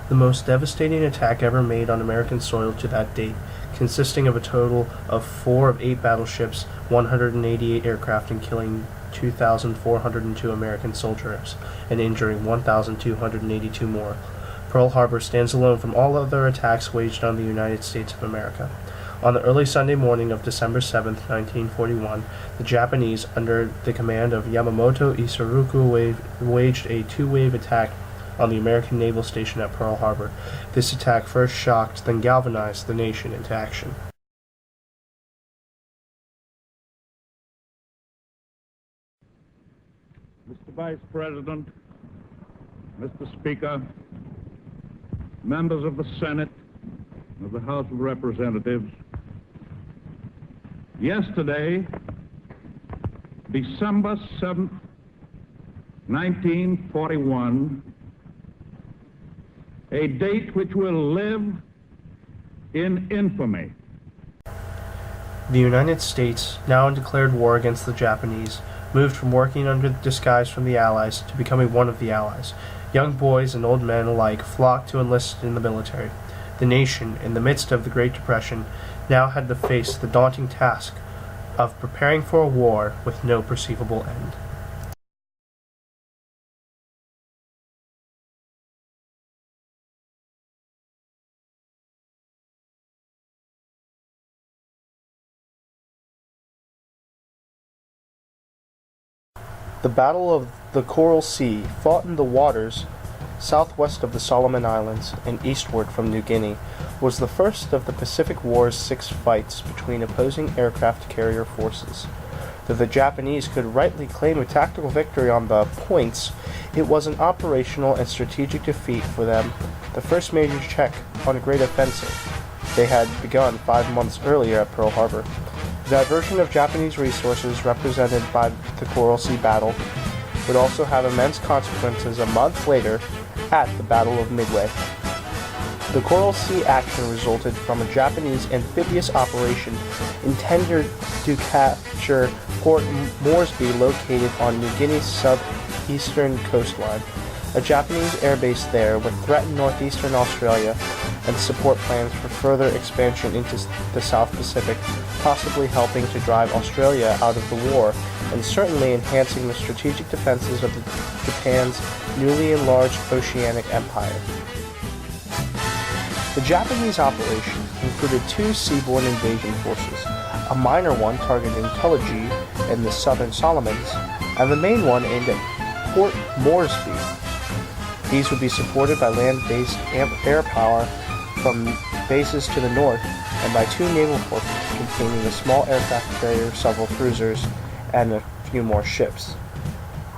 the most devastating attack ever made on American soil to that date, consisting of a total of 4 of 8 battleships, 188 aircraft, and killing 2,402 American soldiers and injuring 1,282 more. Pearl Harbor stands alone from all other attacks waged on the United States of America. On the early Sunday morning of December 7, 1941, the Japanese, under the command of Yamamoto Isoroku, waged a 2-wave attack on the American naval station at Pearl Harbor. This attack first shocked, then galvanized the nation into action. Mr. Vice President, Mr. Speaker, members of the Senate, of the House of Representatives, yesterday, December 7th, 1941, a date which will live in infamy. The United States, now in declared war against the Japanese, moved from working under disguise from the Allies to becoming one of the Allies. Young boys and old men alike flocked to enlist in the military. The nation, in the midst of the Great Depression, now had to face the daunting task of preparing for a war with no perceivable end. The Battle of the Coral Sea, fought in the waters southwest of the Solomon Islands and eastward from New Guinea, was the first of the Pacific War's 6 fights between opposing aircraft carrier forces. Though the Japanese could rightly claim a tactical victory on the points, it was an operational and strategic defeat for them, the first major check on a great offensive they had begun 5 months earlier at Pearl Harbor. The diversion of Japanese resources represented by the Coral Sea Battle would also have immense consequences a month later at the Battle of Midway. The Coral Sea action resulted from a Japanese amphibious operation intended to capture Port Moresby, located on New Guinea's southeastern coastline. A Japanese airbase there would threaten northeastern Australia and support plans for further expansion into the South Pacific, possibly helping to drive Australia out of the war and certainly enhancing the strategic defenses of Japan's newly enlarged oceanic empire. The Japanese operation included 2 seaborne invasion forces, a minor one targeting Tulagi in the southern Solomons, and the main one aimed at Port Moresby. These would be supported by land-based air power from bases to the north and by 2 naval forces containing a small aircraft carrier, several cruisers, and a few more ships.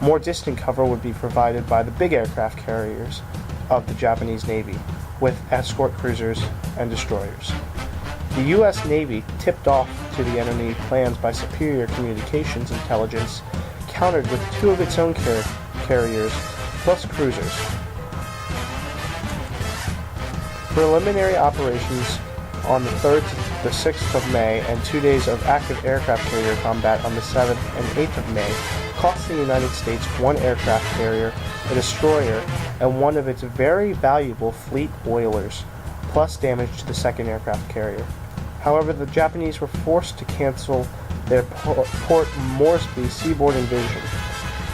More distant cover would be provided by the big aircraft carriers of the Japanese Navy, with escort cruisers and destroyers. The U.S. Navy, tipped off to the enemy plans by superior communications intelligence, countered with 2 of its own carriers plus cruisers. Preliminary operations on the 3rd to the 6th of May and 2 days of active aircraft carrier combat on the 7th and 8th of May cost the United States 1 aircraft carrier, a destroyer, and 1 of its very valuable fleet boilers, plus damage to the 2nd aircraft carrier. However, the Japanese were forced to cancel their Port Moresby seaboard invasion.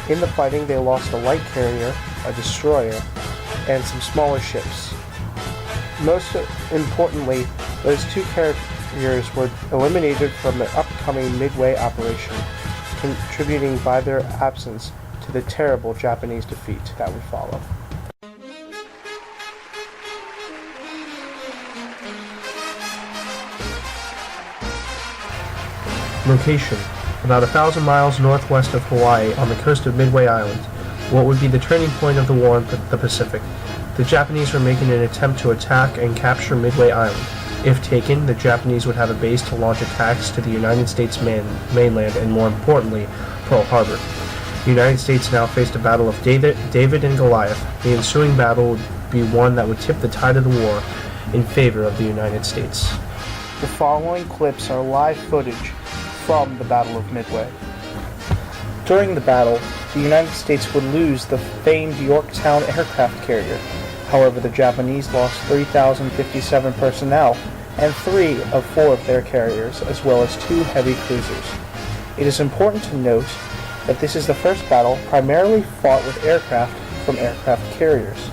In the fighting, they lost a light carrier, a destroyer, and some smaller ships. Most importantly, those 2 carriers were eliminated from the upcoming Midway operation, contributing by their absence to the terrible Japanese defeat that would follow. Location: about 1,000 miles northwest of Hawaii on the coast of Midway Island, what would be the turning point of the war in the Pacific. The Japanese were making an attempt to attack and capture Midway Island. If taken, the Japanese would have a base to launch attacks to the United States mainland and, more importantly, Pearl Harbor. The United States now faced a battle of David and Goliath. The ensuing battle would be one that would tip the tide of the war in favor of the United States. The following clips are live footage from the Battle of Midway. During the battle, the United States would lose the famed Yorktown aircraft carrier. However, the Japanese lost 3,057 personnel and 3 of 4 of their carriers, as well as 2 heavy cruisers. It is important to note that this is the first battle primarily fought with aircraft from aircraft carriers.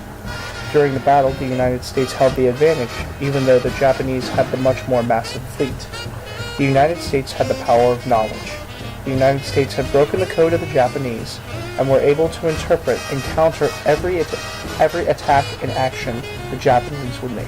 During the battle, the United States held the advantage, even though the Japanese had the much more massive fleet. The United States had the power of knowledge. The United States had broken the code of the Japanese and were able to interpret and counter every attack and action the Japanese would make.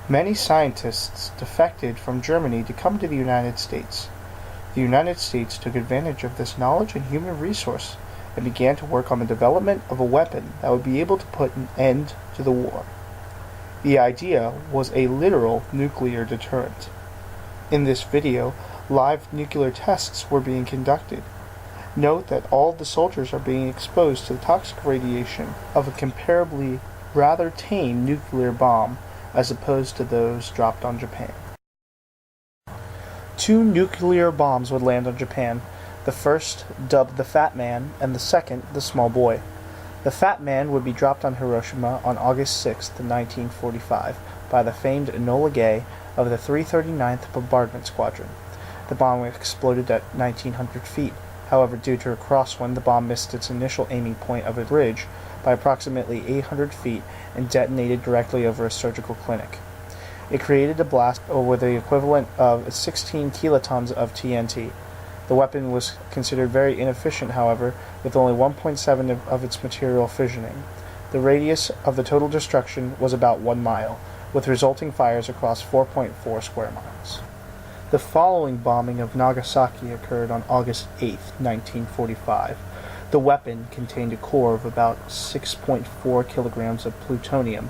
Many scientists defected from Germany to come to the United States. The United States took advantage of this knowledge and human resource and began to work on the development of a weapon that would be able to put an end to the war. The idea was a literal nuclear deterrent. In this video, live nuclear tests were being conducted. Note that all of the soldiers are being exposed to the toxic radiation of a comparably rather tame nuclear bomb as opposed to those dropped on Japan. 2 nuclear bombs would land on Japan, the first dubbed the Fat Man and the second the Small Boy. The Fat Man would be dropped on Hiroshima on August 6, 1945 by the famed Enola Gay of the 339th Bombardment Squadron. The bomb exploded at 1,900 feet. However, due to a crosswind, the bomb missed its initial aiming point of a bridge by approximately 800 feet and detonated directly over a surgical clinic. It created a blast with the equivalent of 16 kilotons of TNT. The weapon was considered very inefficient, however, with only 1.7 of its material fissioning. The radius of the total destruction was about 1 mile, with resulting fires across 4.4 square miles. The following bombing of Nagasaki occurred on August 8, 1945. The weapon contained a core of about 6.4 kilograms of plutonium.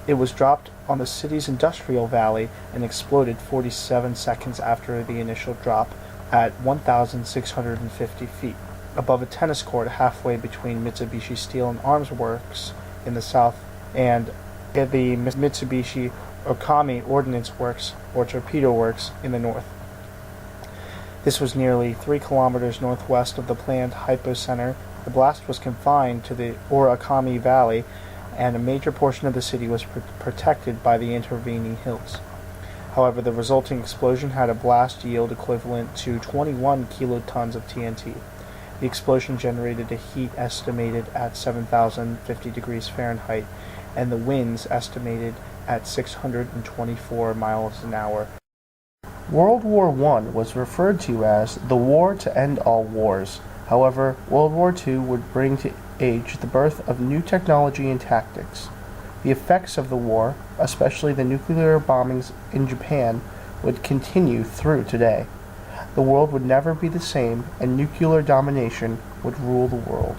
It was dropped on the city's industrial valley and exploded 47 seconds after the initial drop at 1,650 feet, above a tennis court halfway between Mitsubishi Steel and Arms Works in the south and the Mitsubishi Okami Ordnance Works, or Torpedo Works, in the north. This was nearly 3 kilometers northwest of the planned hypocenter. The blast was confined to the Orakami Valley, and a major portion of the city was protected by the intervening hills. However, the resulting explosion had a blast yield equivalent to 21 kilotons of TNT. The explosion generated a heat estimated at 7,050 degrees Fahrenheit, and the winds estimated at 624 miles an hour. World War I was referred to as the war to end all wars. However, World War II would bring to age the birth of new technology and tactics. The effects of the war, especially the nuclear bombings in Japan, would continue through today. The world would never be the same, and nuclear domination would rule the world.